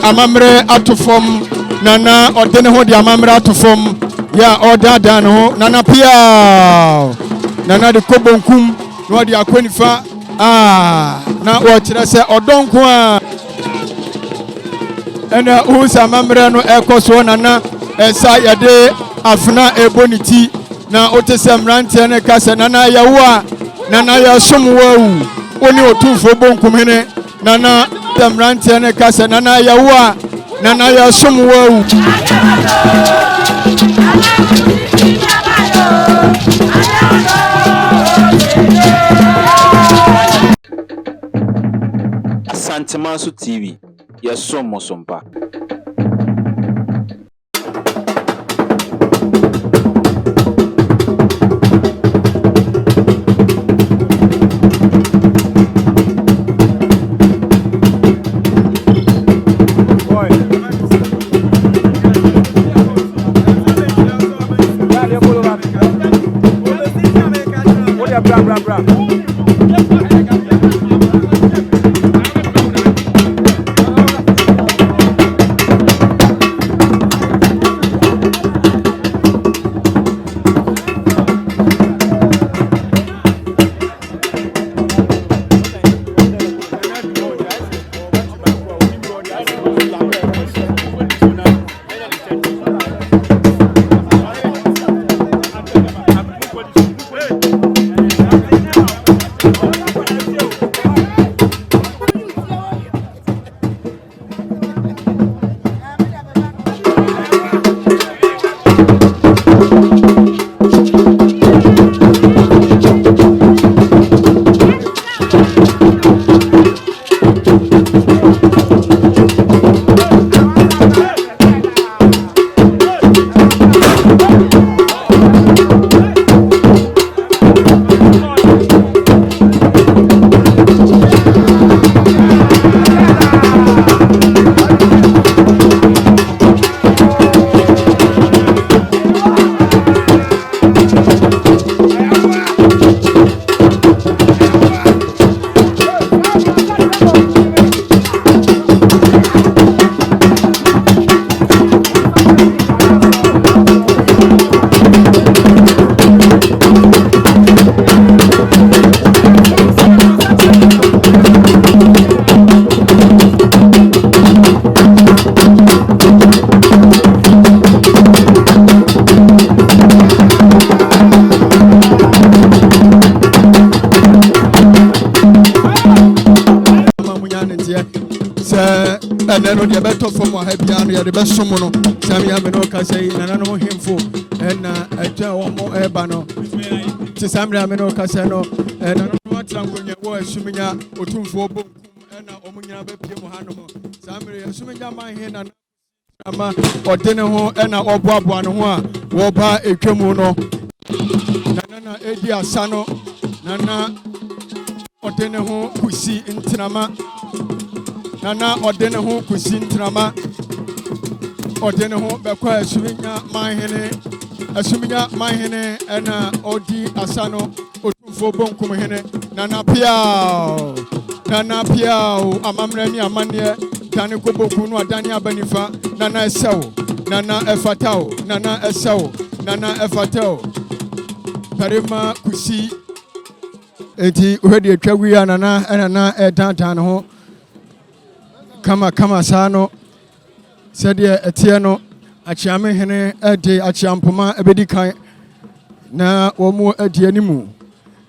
Amamre atufom nana Odeneho di amamre atufom ya odada no nana pia nana de kobonkum no di akwanifa na Okyere se odonko a ena usa amamre no ekoso nana esa yade afna eboniti na otese mrante ne kase nana yawo a nana ya somwawu oni Otumfuo bonkum hene nana Mrante ne kase nana yawo nana ya somwawu Asantemaso TV yesomo sompa no de beto fomo ha bia no ye de besomo no sami ya me no ka sei nananom hemfo na atwa omo eba no ti sami ya me no ka sei no nananom atrankonya wo Esumenya Otumfuo bonkum na omo nyina ba pie mo hanom sami Esumegyamanhene na ama Odeneho na oboaboa no ho a wo ba etwemu no nana edi asa no nana Odeneho Kusi Ntrama Nana Odeneho Kusi Ntrama Odeneho bekwa Esumegyamanhene na odi asano Otumfuo bonkum hene nana piao amamre ni amane dane koboku no adane abanifa nana esewo nana efatao nana esewo nana efatao parema Kusi eti uhedi etwawia nana edantan ho kama sano sede etie no Akyamehene ede akyampoma ebedikan na omo edi animu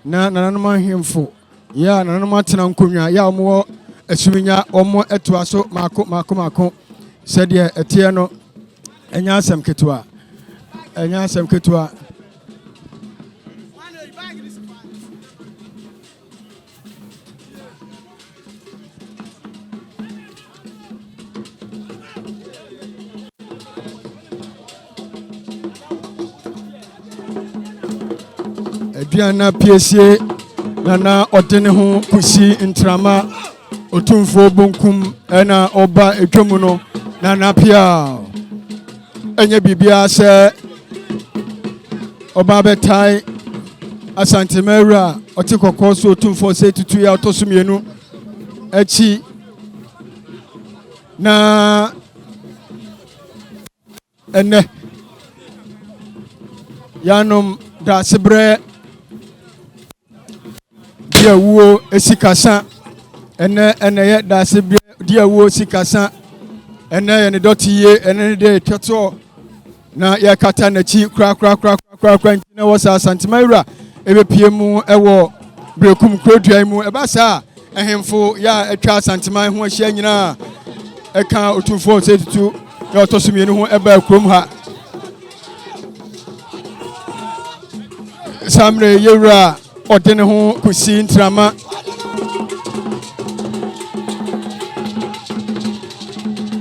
na nananom ahemfo ya nananom atena nkonwa ya omo Esumenya omo etoaso mako sede etie no enya asem ketua Aduana Piese nana Odeneho Kusi Ntrama Otumfuo bonkum na oba etwemu no nana pia enye bibia se oba betai asantemawura otikoko so Otumfuo se tutu ya otosumienu echi na ene yanom da sebre dia wuo esikasa ene ye da sebre dia wuo sikasa ene ye ne dotiye ene de toto na ya kata na chi kra na wasa santimawura ebepie mu ewo brekum krodua mu ebasa ehemfo ya etwa santimai ho ahia nyina eka Otumfuo se tutu ya otosumienu ho eba krom ha samre yewura Odeneho Kusi Ntrama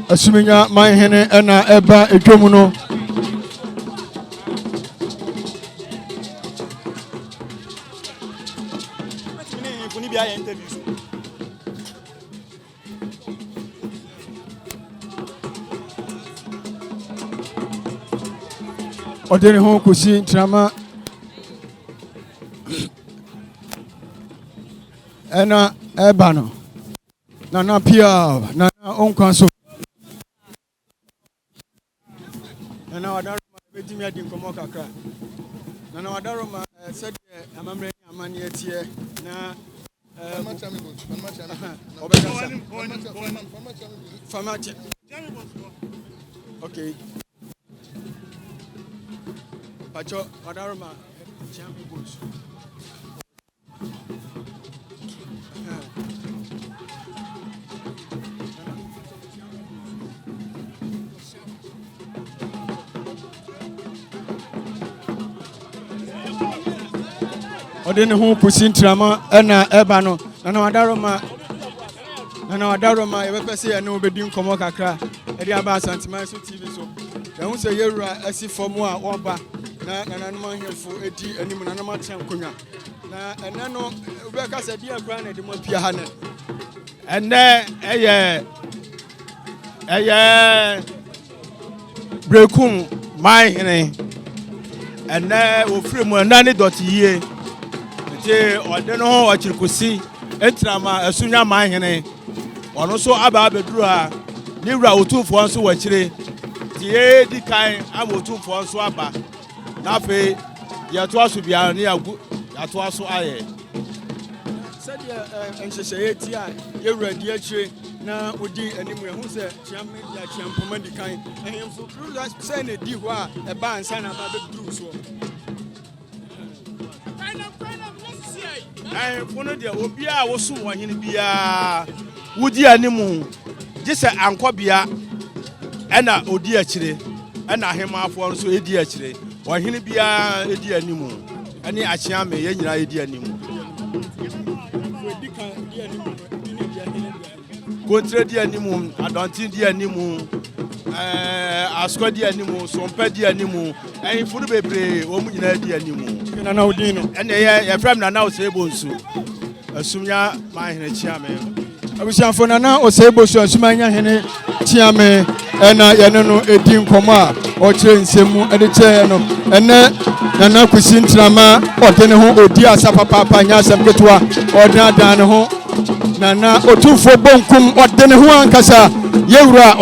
Esumegyamanhene ena eba edwomu no Odeneho Kusi Ntrama ena ebano nana pia nana onkwanso nana wadaro ma betimi adi nkomo kakra nana wadaro ma sede amamre amani etie na famati okay pacho wadaro ma champion goals Odeneho Kusi Ntrama ena eba no nana wadaro ma ebepese ya no bedi nkomo kakra edi aba santimai so TV so ehun se yewura asi fomu a oba na nananom ahemfo edi anim nanam atem konwa na ene no ubeka se dia kra na de mo pia ha ne ene eye brekum manhene ene ofiri mu ena ne dotiye te Odeneho Okyere Kusi Ntrama Esumegyamanhene ono so aba beduru a ni wura Otumfuo nso Okyere tie di kan am Otumfuo nso aba na fe ye to aso bia ne agu ya to aso aye sadia enhyehyeye ti a ye wura di Okyere na odi animu ehun se chiame ya chiampoma di kan ehemfo kru say na di ho a eba ansa na ba beduru so fono dia obi a wosu wohene bia wudi animu gise ankobia ena odi Okyere ena hemafo nso edi Okyere wohene bia edi animu ene achiame ye nyira edi animu kontre di animu adontin di animu asko di animu sompa di animu funu bebre wo mu nyina di animu nana odin no ene ye frem nana osebo nsu Esumegyamanhene chiame abusianfo nana osebo so Esumegyamanhene chiame ena yene no edi nkomo a Okyere nsemu ede che no ene nana Kusi Ntrama Odeneho odi asapapa nya asem ketwa odan ne ho nana Otumfuo bonkum Odeneho ankasa yewura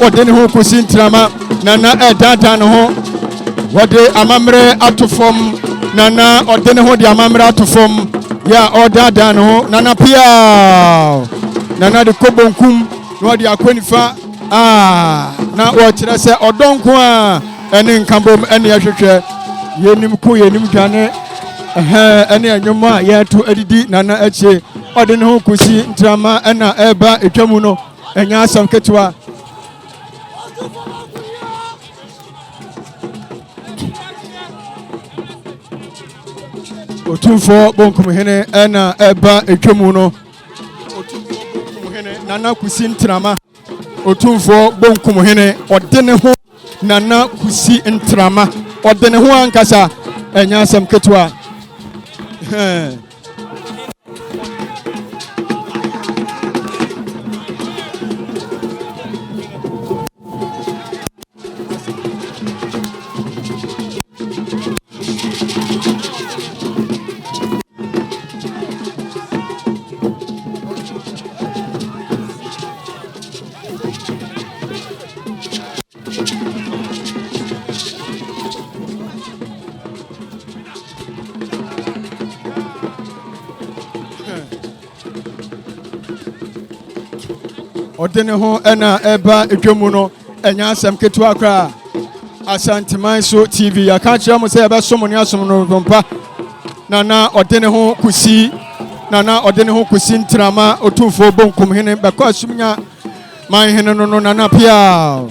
Odeneho Kusi Ntrama nana edan ne ho wode amamre atufom nana Odeneho di amamre atufom ya odada ne ho nana pia nana de kobonkum no wode akwanifa na Okyere se odonko a ene nkambom ene yahwehwe yenim ku yenim dwane ene anyoma yetu adidi nana ache Odeneho Kusi Ntrama ena eba etwamu no enya asam ketwa Otumfuo bonkumhene ena eba etwamu no Otumfuo bonkumhene nana Kusi Ntrama Otumfuo bonkumhene Odeneho nana Kusi Ntrama Odeneho ankasa enya asam ketwa Odeneho ena eba edwemu no enya asem ketu akra Asanteman so TV ya ka kire mo se ebe so mo ne asom no bompa Nana Odeneho Kusi Nana Odeneho Kusi Ntrama Otumfuo bonkum hene be kwa asumnya man hene no Nana pia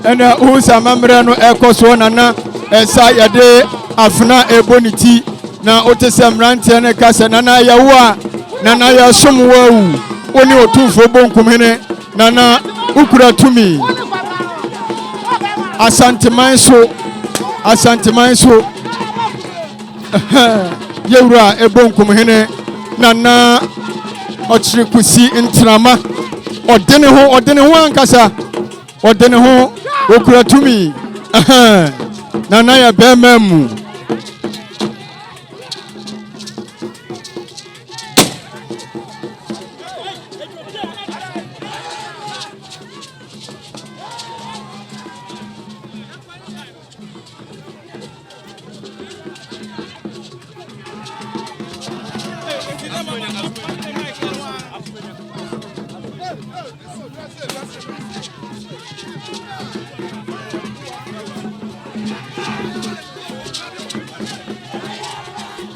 ena usa mamre no ekoso Nana esa yade afna eboniti na otesemrante ne kase Nana yawo a Nana ya somwawu oni Otumfuo bonkum hene Nana ukura tumi Asanteman so yewura ebonkum hene Nana Okyere Kusi Ntrama Odeneho ankasa Odeneho ukura tumi Nana ya bememu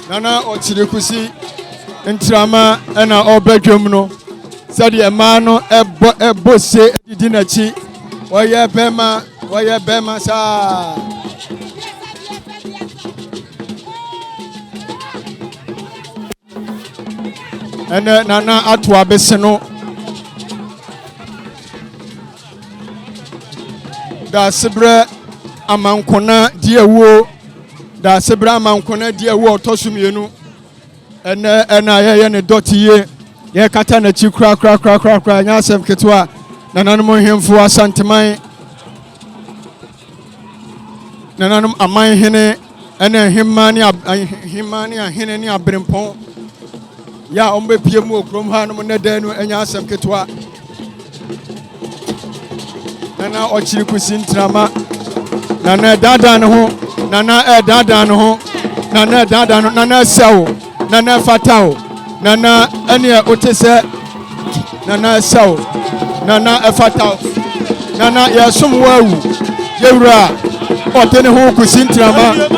Nana Okyere Kusi Ntrama ena obedwom no sadi ema no ebose didi nachi oye bema sa ene Nana atu abese no da sebre amankona diewo da sebra mankona die wo otosumienu ena ye ne dotiye ye kata na chi kra nya asem ketwa nananom hemfo Asanteman nananom aman hene ena himani ahene ni abrempon ya ombe pie mu okrom ha no ne danu enya asem ketwa Nana Okyere Kusi Ntrama Nana dada no ho Nana dada no ho Nana sew Nana fatao Nana ene otese Nana sew Nana fatao Nana yasum wawu yewura Odeneho Kusi Ntrama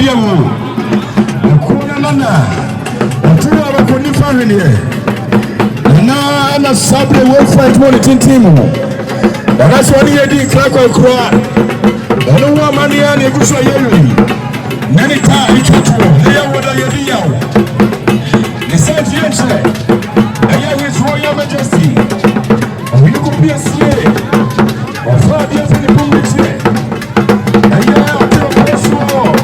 Diamu. Kuna nana. Tuna bakoni family. Na sabre we fight money team. That's what he did crack or cry. No woman here ni kuswa yeli. Nani ta ichotu. Lea wada yedi yao. Ni senti yense. Aya his royal majesty. Yuko Piese. Wafadi ya fili pumbiche. Aya Otumfuo.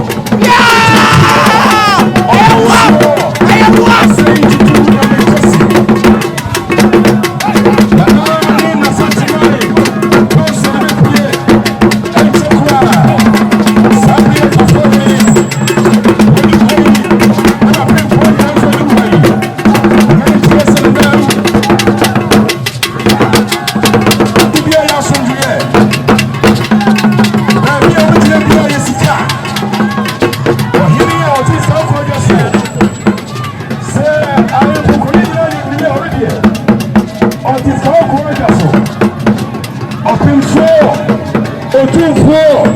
Otumfuo,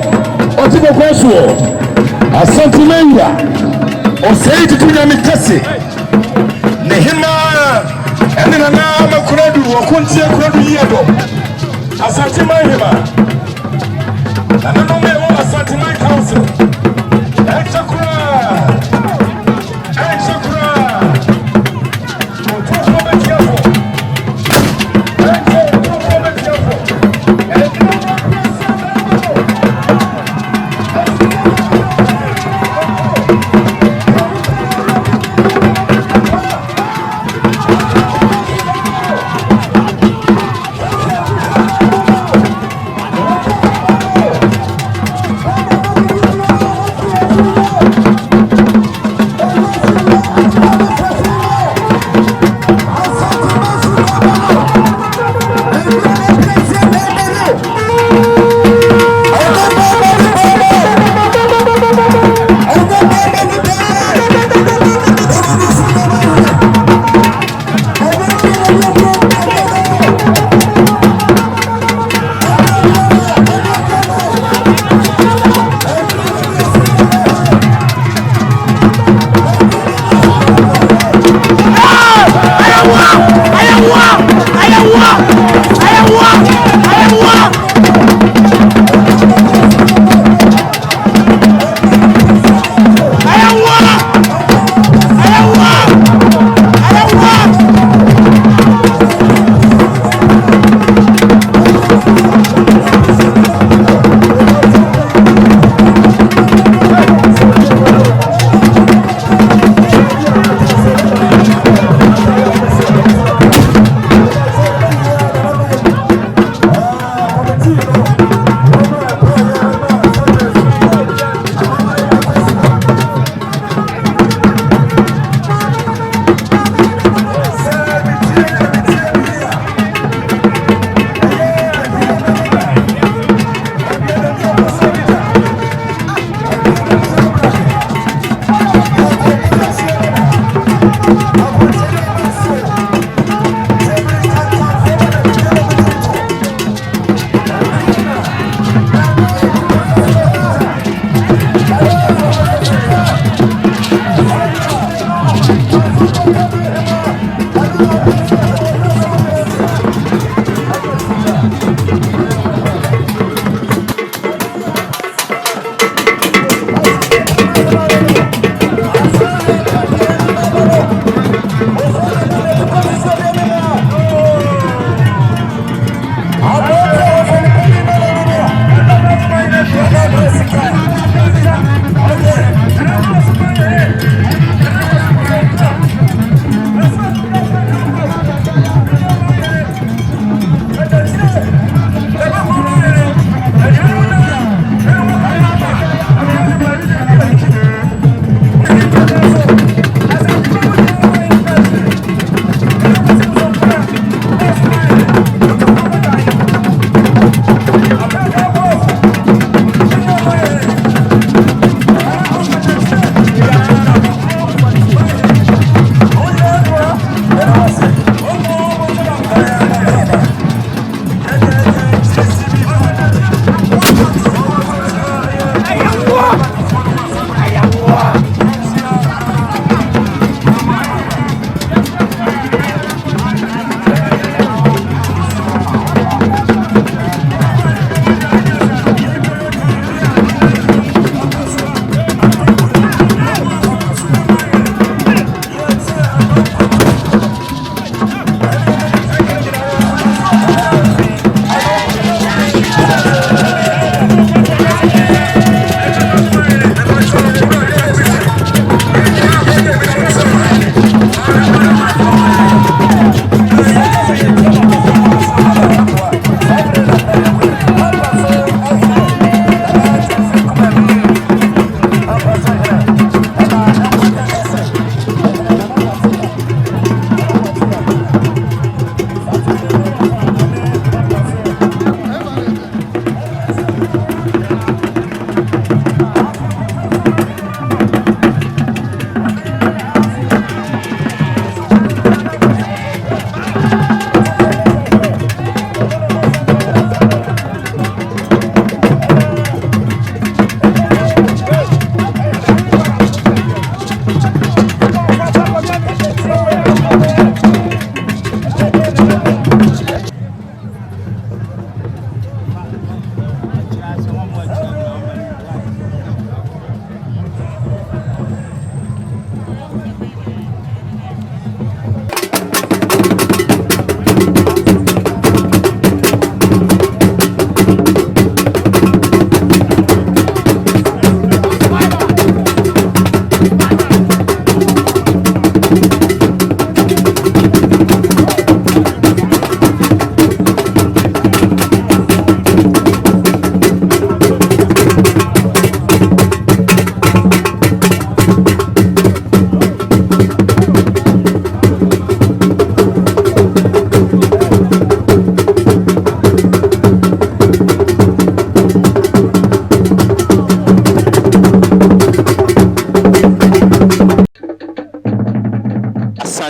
Otumfuo, Asantimenga, Oseiti Tunyamikasi, Nehima, Nananom Kuredu, Okuntia Kuredu Yedo, Asantimenga, Nananom Asantimenga Council, Exakura,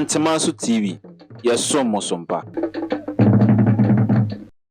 Asantema so TV. Yes, so Mosompa.